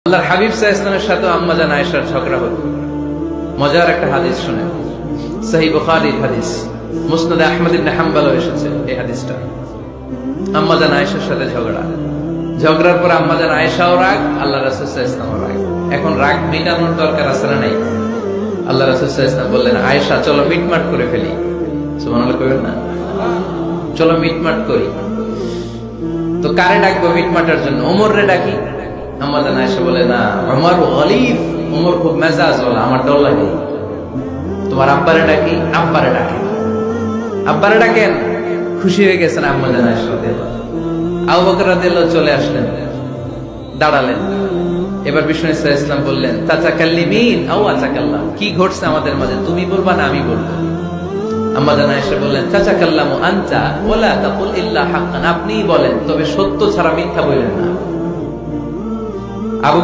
আল্লাহর হাবিব সাল্লাল্লাহু আলাইহি ওয়াসাল্লামের সাথে আম্মা জান আয়েশার ঝগড়া হলো। মজার একটা হাদিস শুনেন, সহিহ বুখারীর হাদিস, মুসনাদ আহমদ ইবনে হাম্বলও এসেছে এই হাদিসটা। আম্মা জান আয়েশার সাথে ঝগড়ার পর আম্মা জান আয়েশাও রাগ, আল্লাহ রাসূল সাল্লাল্লাহু আলাইহি ওয়াসাল্লামও রাগ। এখন রাগ মেটানোর দরকার আছে না নাই? আল্লাহ রাসূল সাল্লাল্লাহু আলাইহি ওয়াসাল্লাম বললেন, আয়েশা চলো মিটমাট করে ফেলি। সুবহানাল্লাহ কইবেন না? চলো মিটমাট করি। তো কারে ডাকবো মিটমাটের জন্য? ওমর রে ডাকি। আম্মা জান আয়েশা বলে, না, ওমর গলিব, ওমর খুব মেজাজ ওলা, আমার ডর লাগে। তোমার আব্বারে ডাকি। আব্বারে ডাকেন। আব্বারে ডাকেন। খুশি হয়ে গেছেন আম্মা জান আয়েশা রাদিয়াল্লাহু আনহা। আবু বকর রাদিয়াল্লাহু চলে আসলেন, দাঁড়ালেন। এবার বিষ্ণু সাল্লাল্লাহু আলাইহি ওয়াসাল্লাম বললেন, তাতাকাল্লিমিন আও আতাকাল্লাম, কি ঘটছে আমাদের মাঝে, তুমি বলবা না আমি বলবো? আম্মা জান আয়েশা বললেন, তাতাকাল্লামু আনতা ওয়ালা তাকুল ইল্লা হাক্কান, আপনিই বলেন, তবে সত্য ছাড়া মিথ্যা বলেন না। আবু